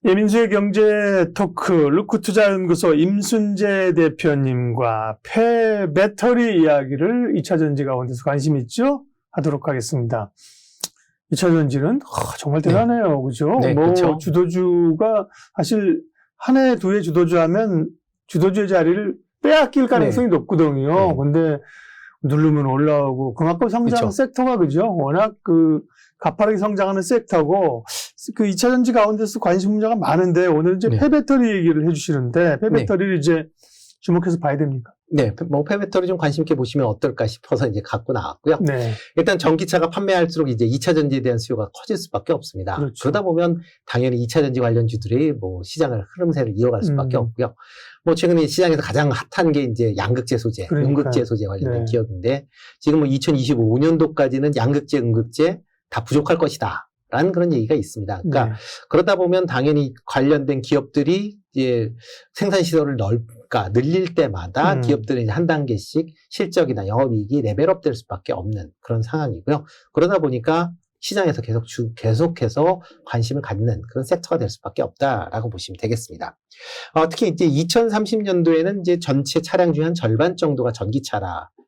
예민수의 경제 토크 루크투자연구소 임순재 대표님과 폐배터리 이야기를 2차전지 가운데서 관심 있죠? 하도록 하겠습니다. 2차전지는 정말 대단해요. 그죠? 네, 그렇죠. 주도주가 사실 한 해, 두 해 주도주 하면 주도주의 자리를 빼앗길 가능성이 높거든요. 근데 누르면 올라오고 그만큼 성장 그쵸. 섹터가 그죠? 워낙 가파르게 성장하는 섹터고 2차전지 가운데서 관심 분야가 많은데 오늘 이제 폐배터리 얘기를 해주시는데 폐배터리를 이제 주목해서 봐야 됩니까? 네, 폐배터리 좀 관심 있게 보시면 어떨까 싶어서 이제 갖고 나왔고요. 네. 일단 전기차가 판매할수록 이제 2차전지에 대한 수요가 커질 수밖에 없습니다. 그렇죠. 그러다 보면 당연히 2차전지 관련주들이 시장을 흐름세를 이어갈 수밖에 없고요. 최근에 시장에서 가장 핫한 게 이제 양극재 소재, 음극재 소재 관련된 기업인데 지금 2025년도까지는 양극재, 음극재 다 부족할 것이다. 라는 그런 얘기가 있습니다. 그러니까 그러다 보면 당연히 관련된 기업들이 이제 생산 시설을 늘릴 때마다 기업들은 이제 한 단계씩 실적이나 영업이익이 레벨업 될 수밖에 없는 그런 상황이고요. 그러다 보니까 시장에서 계속해서 관심을 갖는 그런 섹터가 될 수밖에 없다라고 보시면 되겠습니다. 특히 이제 2030년도에는 이제 전체 차량 중에 한 절반 정도가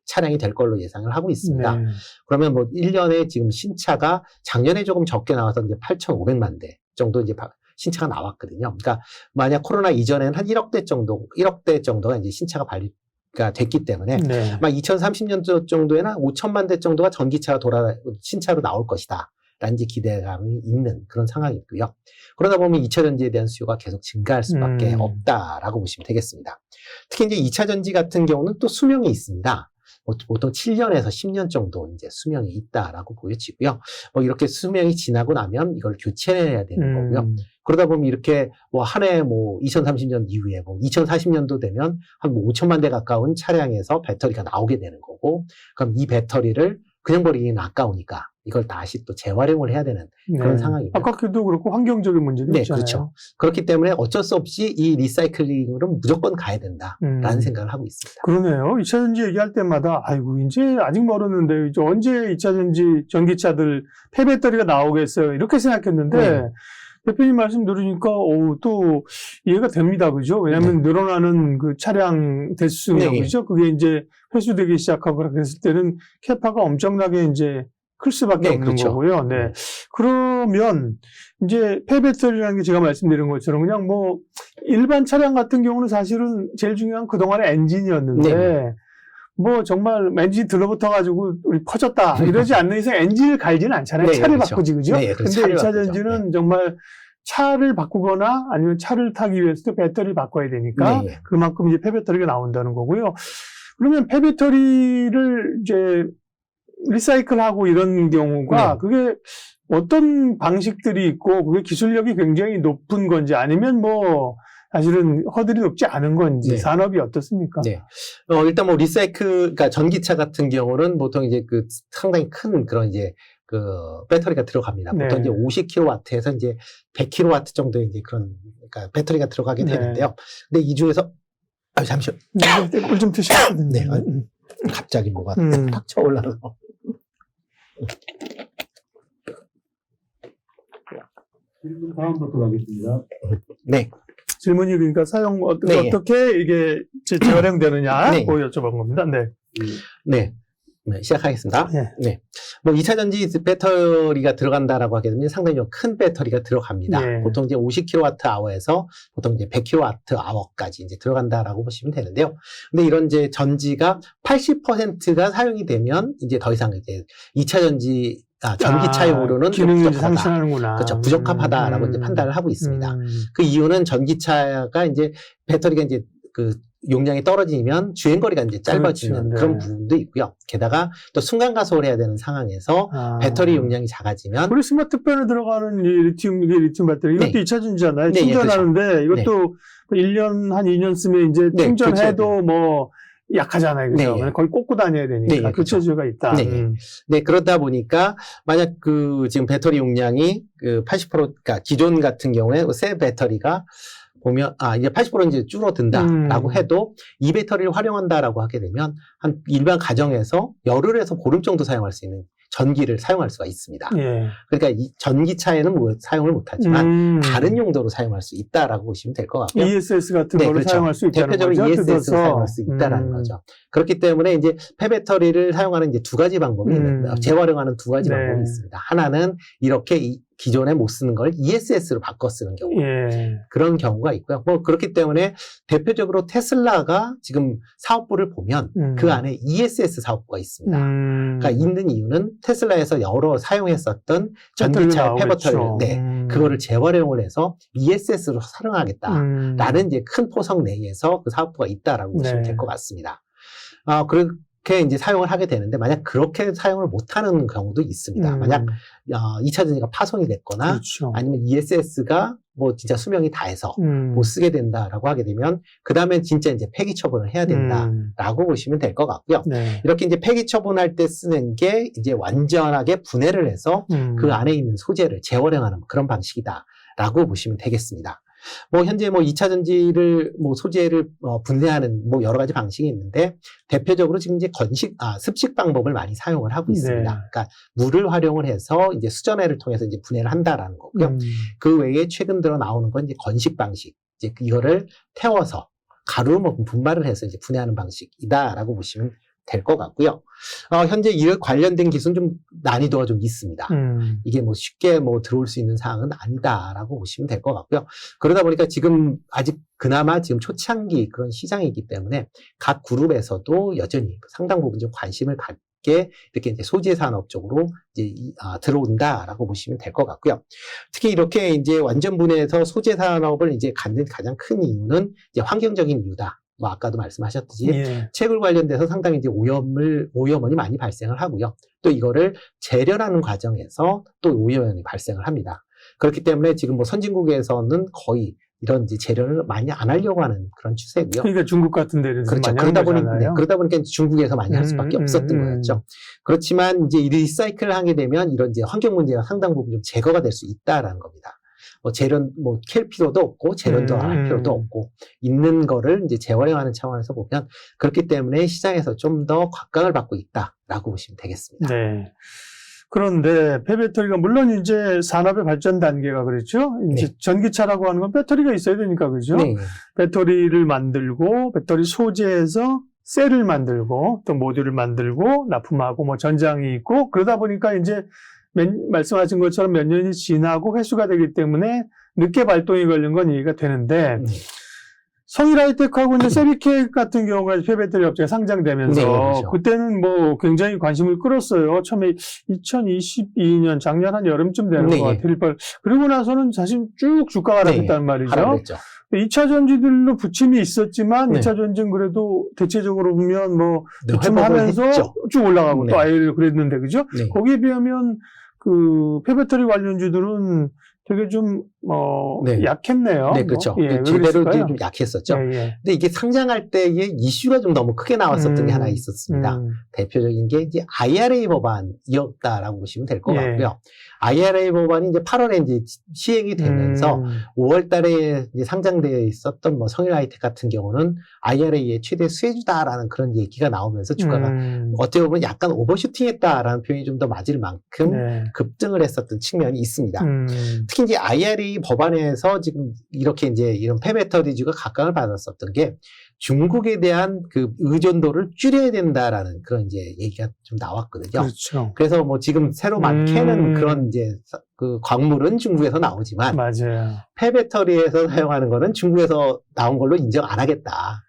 차량이 될 걸로 예상을 하고 있습니다. 그러면 1년에 지금 신차가 작년에 조금 적게 나와서 이제 8,500만 대 정도 이제 신차가 나왔거든요. 그러니까 만약 코로나 이전에는 한 1대 정도가 이제 신차가 발리가 됐기 때문에 2030년도 정도에는 5천만 대 정도가 전기차가 신차로 나올 것이다. 라는 기대감이 있는 그런 상황이고요. 그러다 보면 2차전지에 대한 수요가 계속 증가할 수밖에 없다라고 보시면 되겠습니다. 특히 이제 2차전지 같은 경우는 또 수명이 있습니다. 보통 7년에서 10년 정도 이제 수명이 있다라고 보여지고요. 이렇게 수명이 지나고 나면 이걸 교체해야 되는 거고요. 그러다 보면 이렇게 한 해 2030년 이후에 2040년도 되면 한 5천만 대 가까운 차량에서 배터리가 나오게 되는 거고, 그럼 이 배터리를 그냥 버리기는 아까우니까 이걸 다시 또 재활용을 해야 되는 그런 상황입니다. 아깝게도 그렇고 환경적인 문제도 있잖아요. 그렇죠. 그렇기 때문에 어쩔 수 없이 이 리사이클링으로 무조건 가야 된다라는 생각을 하고 있습니다. 그러네요. 2차전지 얘기할 때마다 이제 아직 멀었는데 이제 언제 2차전지 전기차들 폐배터리가 나오겠어요. 이렇게 생각했는데 대표님 말씀 들으니까 또 이해가 됩니다. 그죠? 왜냐하면 늘어나는 그 차량 대수요. 그죠? 그게 이제 회수되기 시작하고 그랬을 때는 캐파가 엄청나게 이제 클 수밖에 없는 거고요. 그러면 이제 폐배터리라는 게 제가 말씀드린 것처럼 그냥 일반 차량 같은 경우는 사실은 제일 중요한 그동안의 엔진이었는데 정말 엔진 들러붙어가지고 우리 퍼졌다 이러지 않는 이상 엔진을 갈지는 않잖아요. 차를 바꾸지, 그죠? 근데 2차전지는 정말 차를 바꾸거나 아니면 차를 타기 위해서도 배터리를 바꿔야 되니까 그만큼 이제 폐배터리가 나온다는 거고요. 그러면 폐배터리를 이제 리사이클하고 이런 경우가 그게 어떤 방식들이 있고 그게 기술력이 굉장히 높은 건지 아니면 사실은 허들이 높지 않은 건지 산업이 어떻습니까? 일단 그러니까 전기차 같은 경우는 보통 이제 상당히 큰 그런 이제 배터리가 들어갑니다. 보통 이제 50kW에서 이제 100kW 정도의 이제 그러니까 배터리가 들어가게 되는데요. 근데 이 중에서 잠시만. 꿀 좀 드시거든요. 갑자기 뭐가 탁 쳐올라서. 질문 다음부터 가겠습니다. 질문이 그러니까 어떻게 이게 재활용되느냐 여쭤본 겁니다. 시작하겠습니다. 2차전지 배터리가 들어간다라고 하게 되면 상당히 좀 큰 배터리가 들어갑니다. 보통 이제 50kWh에서 보통 이제 100kWh까지 이제 들어간다라고 보시면 되는데요. 근데 이런 이제 전지가 80%가 사용이 되면 이제 더 이상 이제 2차전지 전기차용으로는 기능이 부족하다. 상실하는구나. 그렇죠. 부적합하다라고 이제 판단을 하고 있습니다. 그 이유는 전기차가 이제 배터리가 이제 용량이 떨어지면 주행거리가 이제 짧아지는 그런 부분도 있고요. 게다가 또 순간 가속을 해야 되는 상황에서 배터리 용량이 작아지면 우리 스마트폰에 들어가는 리튬 배터리 이것도 2차전지잖아요. 충전하는데 이것도 1년 한 2년 쓰면 이제 충전해도 약하잖아요. 그죠? 거의 꽂고 다녀야 되니까 교체주가 있다. 그러다 보니까 만약 지금 배터리 용량이 80% 그러니까 기존 같은 경우에 새 배터리가 보면 이제 80% 이제 줄어든다라고 해도 이 배터리를 활용한다라고 하게 되면 한 일반 가정에서 열흘에서 보름 정도 사용할 수 있는 전기를 사용할 수가 있습니다. 예. 그러니까 이 전기차에는 뭐 사용을 못하지만 다른 용도로 사용할 수 있다라고 보시면 될 것 같고요. ESS 같은 네, 거를 그렇죠. 사용할 수 있다는 대표적으로 거죠. ESS로 뜯어서. 사용할 수 있다라는 거죠. 그렇기 때문에 이제 폐배터리를 사용하는 이제 두 가지 방법이 있는데 재활용하는 두 가지 네. 방법이 있습니다. 하나는 이렇게 기존에 못 쓰는 걸 ESS로 바꿔 쓰는 경우. 예. 그런 경우가 있고요. 뭐 그렇기 때문에 대표적으로 테슬라가 지금 사업부를 보면 그 안에 ESS 사업부가 있습니다. 그러니까 있는 이유는 테슬라에서 여러 사용했었던 전기차 폐배터리를 그거를 재활용을 해서 ESS로 사용하겠다라는 이제 큰 포석 내에서 그 사업부가 있다라고 보시면 될 것 같습니다. 그렇게 이제 사용을 하게 되는데 만약 그렇게 사용을 못하는 경우도 있습니다. 만약 2차 전지가 파손이 됐거나 그렇죠. 아니면 ESS가 뭐 진짜 수명이 다해서 못 쓰게 된다라고 하게 되면 그 다음엔 진짜 이제 폐기 처분을 해야 된다라고 보시면 될 것 같고요. 네. 이렇게 이제 폐기 처분할 때 쓰는 게 이제 완전하게 분해를 해서 그 안에 있는 소재를 재활용하는 그런 방식이다라고 보시면 되겠습니다. 뭐 현재 뭐 2차 전지를 뭐 소재를 분해하는 뭐 여러 가지 방식이 있는데 대표적으로 지금 이제 습식 방법을 많이 사용을 하고 있습니다. 네. 그러니까 물을 활용을 해서 이제 수전해를 통해서 이제 분해를 한다라는 거고요. 그 외에 최근 들어 나오는 건 이제 건식 방식. 이제 이거를 태워서 가루 뭐 분말을 해서 이제 분해하는 방식이다라고 보시면 될 것 같고요. 현재 이 관련된 기술은 좀 난이도가 좀 있습니다. 이게 뭐 쉽게 뭐 들어올 수 있는 사항은 아니다라고 보시면 될 것 같고요. 그러다 보니까 지금 아직 그나마 지금 초창기 그런 시장이기 때문에 각 그룹에서도 여전히 상당 부분 좀 관심을 갖게 이렇게 이제 소재 산업 쪽으로 이제 들어온다라고 보시면 될 것 같고요. 특히 이렇게 이제 완전 분해해서 소재 산업을 이제 갖는 가장 큰 이유는 이제 환경적인 이유다. 뭐 아까도 말씀하셨듯이 채굴 관련돼서 상당히 이제 오염원이 많이 발생을 하고요. 또 이거를 재련하는 과정에서 또 오염원이 발생을 합니다. 그렇기 때문에 지금 뭐 선진국에서는 거의 이런 이제 재련을 많이 안 하려고 하는 그런 추세고요. 그러니까 중국 같은 데는 그렇죠. 많이 그러다 보니까 중국에서 많이 할 수밖에 없었던 거였죠. 그렇지만 이제 이 리사이클을 하게 되면 이런 이제 환경 문제가 상당 부분 좀 제거가 될 수 있다라는 겁니다. 재련, 캘 필요도 없고, 재련도 할 필요도 없고, 있는 거를 이제 재활용하는 차원에서 보면, 그렇기 때문에 시장에서 좀 더 곽강을 받고 있다라고 보시면 되겠습니다. 네. 그런데 폐배터리가 물론 이제 산업의 발전 단계가 그렇죠. 이제 전기차라고 하는 건 배터리가 있어야 되니까 그죠. 배터리를 만들고, 배터리 소재에서 셀을 만들고, 또 모듈을 만들고, 납품하고, 뭐 전장이 있고, 그러다 보니까 이제 말씀하신 것처럼 몇 년이 지나고 회수가 되기 때문에 늦게 발동이 걸린 건 이해가 되는데 성일하이텍하고 이제 세비케 같은 경우가 폐배터리 업체가 상장되면서 그렇죠. 그때는 뭐 굉장히 관심을 끌었어요. 처음에 2022년 작년 한 여름쯤 되는 것 같아요. 그리고 나서는 사실 쭉 주가가 하락했단 말이죠. 2차 전지들로 부침이 있었지만 2차 전지는 그래도 대체적으로 보면 뭐 부침하면서 쭉 올라가고 또 아예 그랬는데 그죠? 거기에 비하면 그 폐배터리 관련주들은 되게 좀 약했네요. 네, 그렇죠. 제대로 좀 약했었죠. 근데 이게 상장할 때의 이슈가 좀 너무 크게 나왔었던 게 하나 있었습니다. 대표적인 게 이제 IRA 법안이었다라고 보시면 될 것 같고요. IRA 법안이 이제 8월에 이제 시행이 되면서 5월 달에 이제 상장되어 있었던 뭐 성일하이텍 같은 경우는 IRA의 최대 수혜주다라는 그런 얘기가 나오면서 주가가 어떻게 보면 약간 오버슈팅 했다라는 표현이 좀 더 맞을 만큼 급등을 했었던 측면이 있습니다. 특히 이제 IRA 법안에서 지금 이렇게 이제 이런 폐배터리주가 각광을 받았었던 게 중국에 대한 그 의존도를 줄여야 된다라는 그런 이제 얘기가 좀 나왔거든요. 그렇죠. 그래서 뭐 지금 새로 캐는 그런 이제 그 광물은 중국에서 나오지만 맞아요. 폐배터리에서 사용하는 거는 중국에서 나온 걸로 인정 안 하겠다.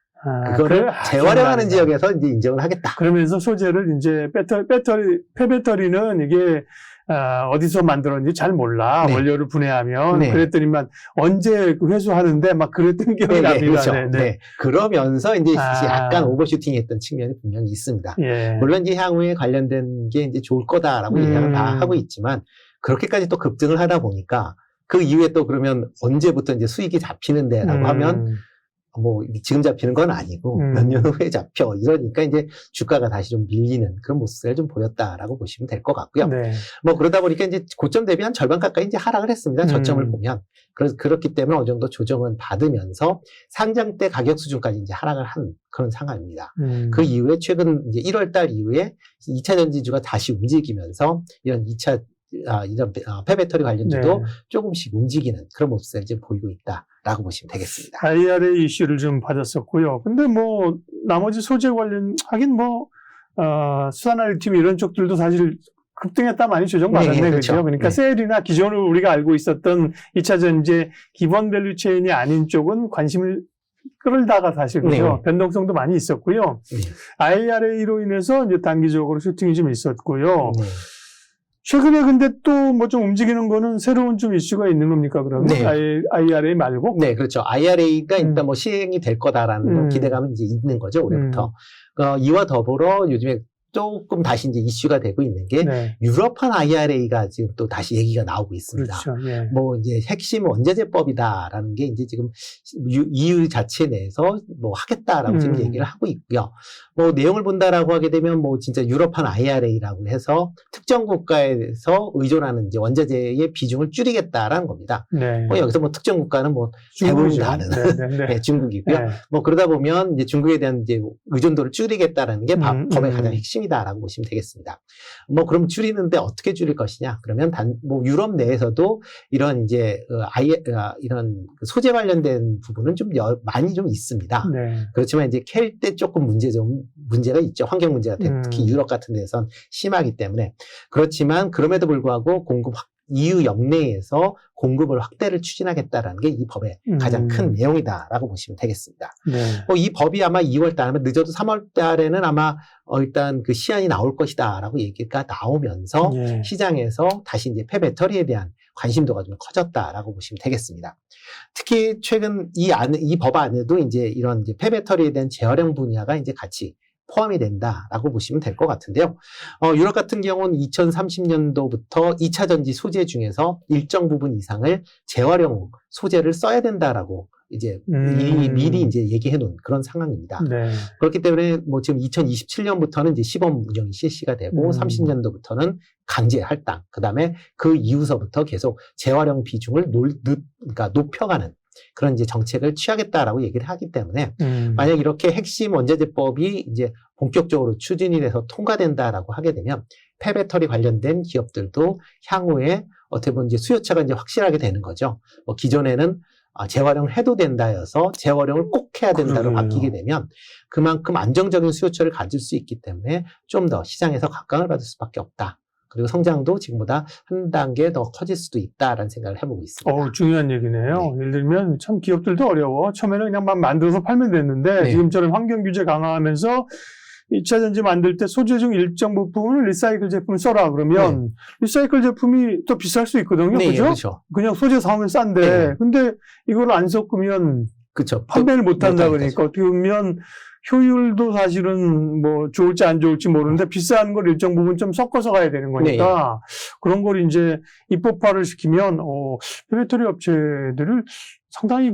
그거를 재활용하는 지역에서 이제 인정을 하겠다. 그러면서 소재를 이제 폐배터리는 이게 어디서 만들었는지 잘 몰라. 원료를 분해하면. 그랬더니만 언제 회수하는데 막 그랬던 기억이 납니다. 그렇죠. 그러면서 이제 약간 오버슈팅 했던 측면이 분명히 있습니다. 물론 이제 향후에 관련된 게 이제 좋을 거다라고 예상을 다 하고 있지만 그렇게까지 또 급등을 하다 보니까 그 이후에 또 그러면 언제부터 이제 수익이 잡히는데라고 하면 뭐 지금 잡히는 건 아니고 몇 년 후에 잡혀. 이러니까 이제 주가가 다시 좀 밀리는 그런 모습을 좀 보였다라고 보시면 될 것 같고요. 네. 뭐 그러다 보니까 이제 고점 대비 한 절반 가까이 이제 하락을 했습니다. 저점을 보면. 그렇기 때문에 어느 정도 조정은 받으면서 상장 때 가격 수준까지 이제 하락을 한 그런 상황입니다. 그 이후에 최근 이제 1월 달 이후에 2차 전지주가 다시 움직이면서 이런 폐배터리 관련주도 네. 조금씩 움직이는 그런 모습을 이제 보이고 있다라고 보시면 되겠습니다. IRA 이슈를 좀 받았었고요. 근데 뭐 나머지 소재 관련 하긴 뭐 수산화리튬 이런 쪽들도 사실 급등했다 많이 조정받았네. 네, 그렇죠. 그렇죠. 그러니까 네. 셀이나 기존으로 우리가 알고 있었던 2차 전지 기본 밸류 체인이 아닌 쪽은 관심을 끌다가 사실 그죠. 네. 변동성도 많이 있었고요. 네. IRA로 인해서 이제 단기적으로 슈팅이 좀 있었고요. 네. 최근에 근데 또 뭐 좀 움직이는 거는 새로운 좀 이슈가 있는 겁니까, 그러면? 네. IRA 말고? 네, 그렇죠. IRA가 일단 뭐 시행이 될 거다라는 기대감은 이제 있는 거죠, 올해부터. 이와 더불어 요즘에 조금 다시 이제 이슈가 되고 있는 게 네. 유럽판 IRA가 지금 또 다시 얘기가 나오고 있습니다. 그렇죠. 예. 뭐 이제 핵심 원자재법이다라는 게 이제 지금 EU 자체 내에서 뭐 하겠다라고 지금 얘기를 하고 있고요. 뭐 내용을 본다라고 하게 되면 뭐 진짜 유럽판 IRA라고 해서 특정 국가에서 의존하는 이제 원자재의 비중을 줄이겠다라는 겁니다. 네. 뭐 여기서 뭐 특정 국가는 뭐 대부분 다 아는 네, 중국이고요. 네. 뭐 그러다 보면 이제 중국에 대한 이제 의존도를 줄이겠다라는 게 법의 가장 핵심이다라고 보시면 되겠습니다. 뭐 그럼 줄이는데 어떻게 줄일 것이냐? 그러면 뭐 유럽 내에서도 이런 이제 이런 소재 관련된 부분은 좀 많이 좀 있습니다. 네. 그렇지만 이제 캘 때 조금 문제가 있죠. 환경 문제가 특히 유럽 같은 데선 심하기 때문에. 그렇지만 그럼에도 불구하고 EU 영내에서 공급을 확대를 추진하겠다라는 게 이 법의 가장 큰 내용이다라고 보시면 되겠습니다. 네. 이 법이 아마 2월 달, 늦어도 3월 달에는 아마 일단 그 시안이 나올 것이다라고 얘기가 나오면서 예. 시장에서 다시 이제 폐배터리에 대한 관심도가 좀 커졌다라고 보시면 되겠습니다. 특히 최근 이 법 안에도 이제 이런 이제 폐배터리에 대한 재활용 분야가 이제 같이 포함이 된다라고 보시면 될 것 같은데요. 유럽 같은 경우는 2030년도부터 2차 전지 소재 중에서 일정 부분 이상을 재활용 소재를 써야 된다라고 이제 미리 이제 얘기해 놓은 그런 상황입니다. 네. 그렇기 때문에 뭐 지금 2027년부터는 이제 시범 운영이 실시가 되고 30년도부터는 강제 할당, 그다음에 그 이후서부터 계속 재활용 비중을 그러니까 높여가는 그런 이제 정책을 취하겠다라고 얘기를 하기 때문에 만약 이렇게 핵심 원자재법이 이제 본격적으로 추진이 돼서 통과된다라고 하게 되면 폐배터리 관련된 기업들도 향후에 어떻게 보면 이제 수요처가 이제 확실하게 되는 거죠. 뭐 기존에는 재활용 해도 된다여서 재활용을 꼭 해야 된다로 그러게요. 바뀌게 되면 그만큼 안정적인 수요처를 가질 수 있기 때문에 좀 더 시장에서 각광을 받을 수밖에 없다. 그리고 성장도 지금보다 한 단계 더 커질 수도 있다라는 생각을 해보고 있습니다. 중요한 얘기네요. 네. 예를 들면 참 기업들도 어려워. 처음에는 그냥 만들어서 팔면 됐는데 네. 지금처럼 환경 규제 강화하면서 2차 전지 만들 때 소재 중 일정 부분을 리사이클 제품을 써라 그러면 리사이클 제품이 더 비쌀 수 있거든요. 네, 그죠? 그렇죠. 그냥 소재 사오면 싼데 네. 근데 이걸 안 섞으면 그렇죠. 판매를 못 한다 못하니까. 그러니까 어떻게 보면 효율도 사실은 뭐 좋을지 안 좋을지 모르는데 비싼 걸 일정 부분 좀 섞어서 가야 되는 거니까 그런 걸 이제 입법화를 시키면 폐배터리 업체들을 상당히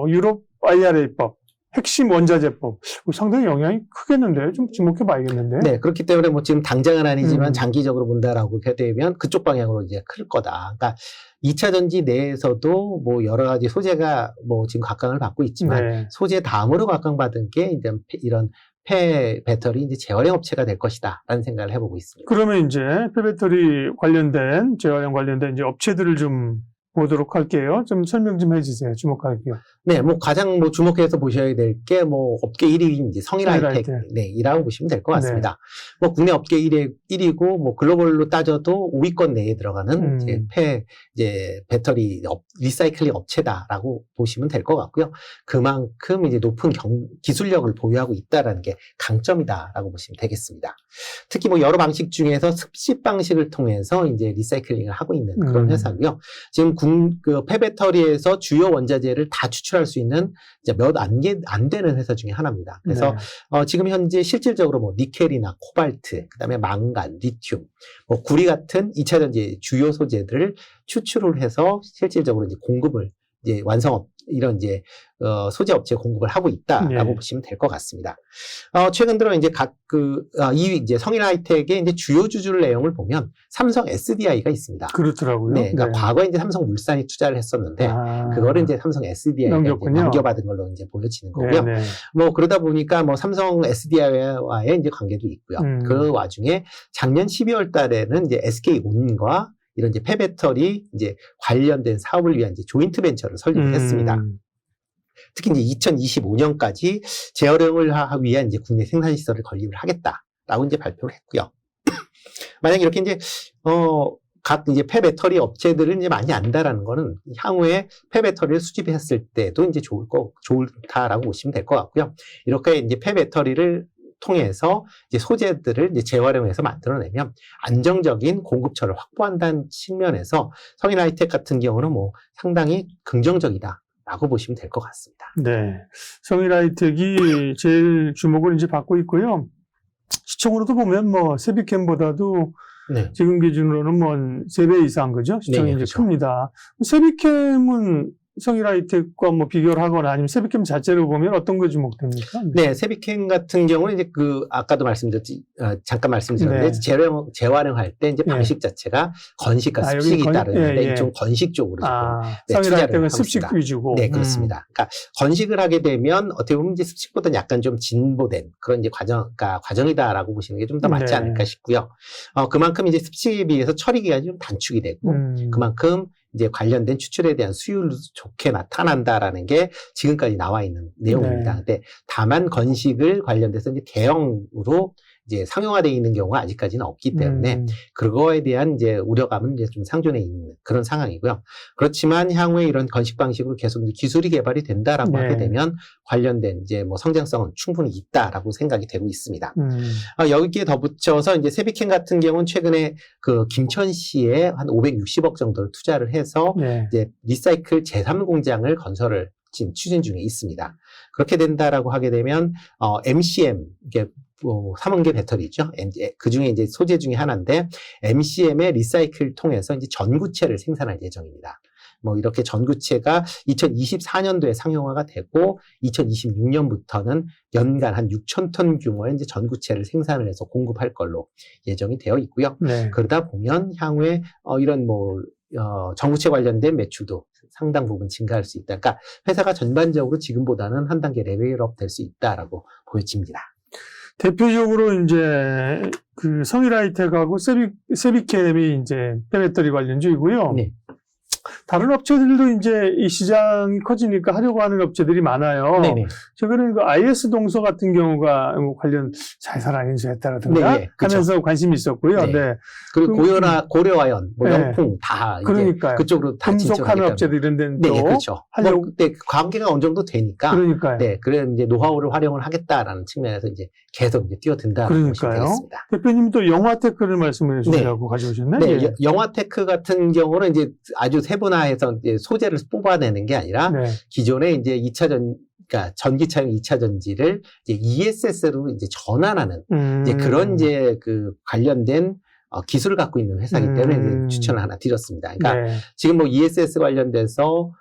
유럽 IRA법 핵심 원자재법 상당히 영향이 크겠는데 좀 주목해 봐야겠는데. 네, 그렇기 때문에 뭐 지금 당장은 아니지만 장기적으로 본다라고 하게 되면 그쪽 방향으로 이제 클 거다. 그러니까 2차 전지 내에서도 뭐 여러 가지 소재가 뭐 지금 각광을 받고 있지만 네. 소재 다음으로 각광받은 게 이제 이런 폐배터리 이제 재활용 업체가 될 것이다라는 생각을 해보고 있습니다. 그러면 이제 폐배터리 관련된 재활용 관련된 이제 업체들을 좀 보도록 할게요. 좀 설명 좀 해주세요. 주목할게요. 네, 뭐 가장 뭐 주목해서 보셔야 될 게 뭐 업계 1위인 이제 성일하이텍, 네, 이라고 보시면 될 것 같습니다. 뭐 국내 업계 1위고 뭐 글로벌로 따져도 5위권 내에 들어가는 이제 배터리 리사이클링 업체다라고 보시면 될 것 같고요. 그만큼 이제 높은 기술력을 보유하고 있다라는 게 강점이다라고 보시면 되겠습니다. 특히 뭐 여러 방식 중에서 습식 방식을 통해서 이제 리사이클링을 하고 있는 그런 회사고요. 지금 그 폐배터리에서 주요 원자재를 다 추출할 수 있는 이제 몇 안 되는 회사 중에 하나입니다. 그래서 지금 현재 실질적으로 뭐 니켈이나 코발트, 그다음에 망간, 리튬, 뭐 구리 같은 2차 전지 주요 소재들을 추출을 해서 실질적으로 이제 공급을 이제 이런 이제 소재 업체 공급을 하고 있다라고 네. 보시면 될 것 같습니다. 최근 들어 이제 이 이제 성인하이텍의 이제 주요 주주 내용을 보면 삼성 SDI가 있습니다. 그렇더라고요. 네, 그러니까 과거에 이제 삼성물산이 투자를 했었는데 그거를 이제 삼성 SDI가 넘겨받은 걸로 이제 보여지는 거고요. 네네. 뭐 그러다 보니까 뭐 삼성 SDI와의 이제 관계도 있고요. 그 와중에 작년 12월 달에는 이제 SK온과 이런 이제 폐배터리 이제 관련된 사업을 위한 이제 조인트 벤처를 설립을 했습니다. 특히 이제 2025년까지 재활용을 위한 이제 국내 생산 시설을 건립을 하겠다라고 이제 발표를 했고요. 만약 이렇게 이제 각 이제 폐배터리 업체들은 이제 많이 안다라는 거는 향후에 폐배터리를 수집했을 때도 이제 좋다라고 보시면 될 것 같고요. 이렇게 이제 폐배터리를 통해서 이제 소재들을 이제 재활용해서 만들어내면 안정적인 공급처를 확보한다는 측면에서 성인하이텍 같은 경우는 뭐 상당히 긍정적이다라고 보시면 될 것 같습니다. 네. 성인하이텍이 제일 주목을 이제 받고 있고요. 시총으로도 보면 뭐 세비캠보다도 네. 지금 기준으로는 뭐 3배 이상 그죠? 시총이 네, 이제 그렇죠. 큽니다. 세비캠은 성인하이텍과 뭐 비교를 하거나 아니면 세비캠 자체로 보면 어떤 거 주목됩니까? 네, 세비캠 같은 경우는 이제 아까도 잠깐 말씀드렸는데, 네. 재활용할 때 이제 방식 자체가 건식과 습식이 따르는데, 좀 건식 쪽으로 성인하이텍은 습식 위주고. 네, 그렇습니다. 그러니까 건식을 하게 되면 어떻게 보면 이제 습식보다는 약간 좀 진보된 그런 이제 과정이다라고 보시는 게 좀 더 맞지 않을까 싶고요. 그만큼 이제 습식에 비해서 처리 기간이 좀 단축이 되고, 그만큼 이제 관련된 추출에 대한 수율도 좋게 나타난다라는 게 지금까지 나와 있는 내용입니다. 근데 다만 건식을 관련돼서 이제 대형으로 이제 상용화되어 있는 경우가 아직까지는 없기 때문에 그거에 대한 이제 우려감은 이제 좀 상존해 있는 그런 상황이고요. 그렇지만 향후에 이런 건식 방식으로 계속 기술이 개발이 된다라고 하게 되면 관련된 이제 뭐 성장성은 충분히 있다라고 생각이 되고 있습니다. 여기에 덧붙여서 이제 세비캠 같은 경우는 최근에 그 김천시에 한 560억 정도를 투자를 해서 이제 리사이클 제3 공장을 건설을 지금 추진 중에 있습니다. 그렇게 된다라고 하게 되면 MCM 이게 3원계 배터리 있죠. 그 중에 이제 소재 중에 하나인데 MCM의 리사이클을 통해서 이제 전구체를 생산할 예정입니다. 뭐 이렇게 전구체가 2024년도에 상용화가 되고 2026년부터는 연간 한 6,000톤 규모의 이제 전구체를 생산을 해서 공급할 걸로 예정이 되어 있고요. 그러다 보면 향후에 이런 전구체 관련된 매출도 상당 부분 증가할 수 있다. 그러니까 회사가 전반적으로 지금보다는 한 단계 레벨업 될 수 있다라고 보여집니다. 대표적으로 이제 그 성인하이텍하고 세비캠이 이제 폐배터리 관련주이고요. 네. 다른 업체들도 이제 이 시장이 커지니까 하려고 하는 업체들이 많아요. 네네. 최근에 그 IS 동서 같은 경우가 관련 자회사랑 인수했다라든가 하면서 관심이 있었고요. 네. 그리고 고려아연, 영풍 다 그러니까요. 그쪽으로 다 금속하는 업체들 이런 데는 또 그렇죠. 하려고. 관계가 어느 정도 되니까. 그러니까요. 네, 그래 이제 노하우를 활용을 하겠다라는 측면에서 이제 계속 이제 뛰어든다는 것이 되겠습니다. 대표님 또 영화테크를 말씀을 해주시라고 가져오셨나요? 네, 영화테크 같은 경우는 이제 아주 세분화해서 이제 소재를 뽑아내는 게 아니라 기존에 이제 그러니까 전기차용 2차 전지를 이제 ESS로 이제 전환하는 이제 그런 이제 그 관련된 기술을 갖고 있는 회사이기 때문에 이제 추천을 하나 드렸습니다. 그러니까 지금 뭐 ESS 관련돼서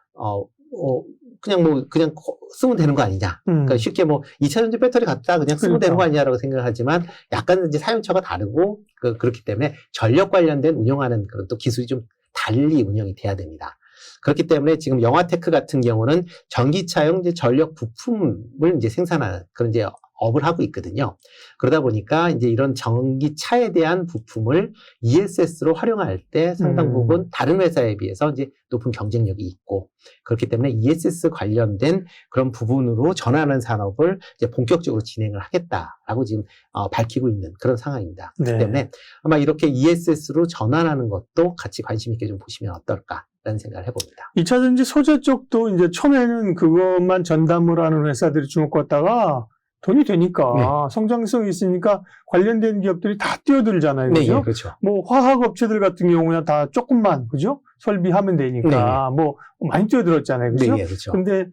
그냥 쓰면 되는 거 아니냐. 그러니까 쉽게 2차 전지 배터리 갖다 그냥 쓰면 되는 거 아니냐라고 생각하지만 약간 이제 사용처가 다르고 그렇기 때문에 전력 관련된 운영하는 그런 또 기술이 좀 달리 운영이 돼야 됩니다. 그렇기 때문에 지금 영화테크 같은 경우는 전기차용 이제 전력 부품을 이제 생산하는 그런 이제 업을 하고 있거든요. 그러다 보니까 이제 이런 전기차에 대한 부품을 ESS로 활용할 때 상당 부분 다른 회사에 비해서 이제 높은 경쟁력이 있고 그렇기 때문에 ESS 관련된 그런 부분으로 전환하는 산업을 이제 본격적으로 진행을 하겠다라고 지금 밝히고 있는 그런 상황입니다. 그렇기 때문에 아마 이렇게 ESS로 전환하는 것도 같이 관심 있게 좀 보시면 어떨까라는 생각을 해봅니다. 2차 전지 소재 쪽도 이제 처음에는 그것만 전담을 하는 회사들이 주목받다가 돈이 되니까 성장성이 있으니까 관련된 기업들이 다 뛰어들잖아요. 그죠? 네, 그렇죠. 뭐 화학 업체들 같은 경우는 다 조금만 그죠? 설비하면 되니까 뭐 많이 뛰어들었잖아요. 그죠? 네, 그렇죠. 근데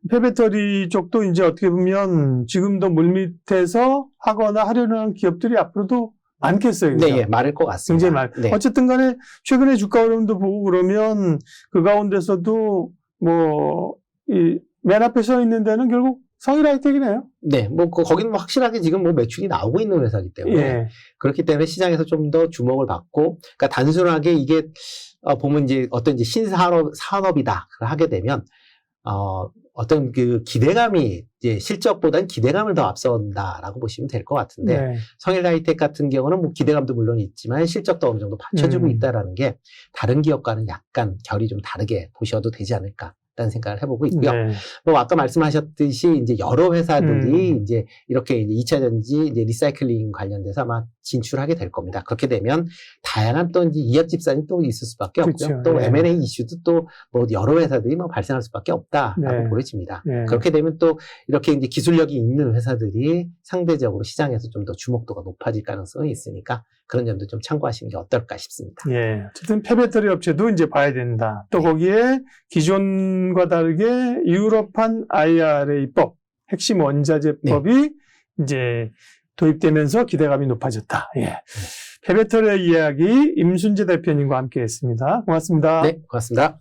폐배터리 쪽도 이제 어떻게 보면 지금도 물밑에서 하거나 하려는 기업들이 앞으로도 많겠어요. 그죠? 네, 많을 것 같습니다. 굉장히 어쨌든 간에 최근에 주가 흐름도 보고 그러면 그 가운데서도 맨 앞에 서 있는 데는 결국 성일하이텍이네요. 네, 뭐 거기는 뭐 확실하게 지금 뭐 매출이 나오고 있는 회사이기 때문에 예. 그렇기 때문에 시장에서 좀 더 주목을 받고, 그러니까 단순하게 이게 보면 이제 어떤 이제 산업이다 하게 되면 어떤 그 기대감이 이제 실적보다는 기대감을 더 앞선다라고 보시면 될 것 같은데, 네. 성일하이텍 같은 경우는 뭐 기대감도 물론 있지만 실적도 어느 정도 받쳐주고 있다라는 게 다른 기업과는 약간 결이 좀 다르게 보셔도 되지 않을까. 라는 생각을 해보고 있고요. 네. 뭐 아까 말씀하셨듯이 이제 여러 회사들이 이제 이렇게 이제 2차 전지 이제 리사이클링 관련돼서 아마 진출하게 될 겁니다. 그렇게 되면 다양한 또 이제 이합 집산이 또 있을 수밖에 없고요. 그렇죠. 또 네. M&A 이슈도 또 뭐 여러 회사들이 뭐 발생할 수밖에 없다라고 네. 보여집니다. 네. 그렇게 되면 또 이렇게 이제 기술력이 있는 회사들이 상대적으로 시장에서 좀 더 주목도가 높아질 가능성이 있으니까 그런 점도 좀 참고하시는 게 어떨까 싶습니다. 예. 어쨌든 폐배터리 업체도 이제 봐야 된다. 또 거기에 기존과 다르게 유럽판 IRA법, 핵심 원자재법이 이제 도입되면서 기대감이 높아졌다. 예. 폐배터리 이야기 임순재 대표님과 함께 했습니다. 고맙습니다. 네, 고맙습니다.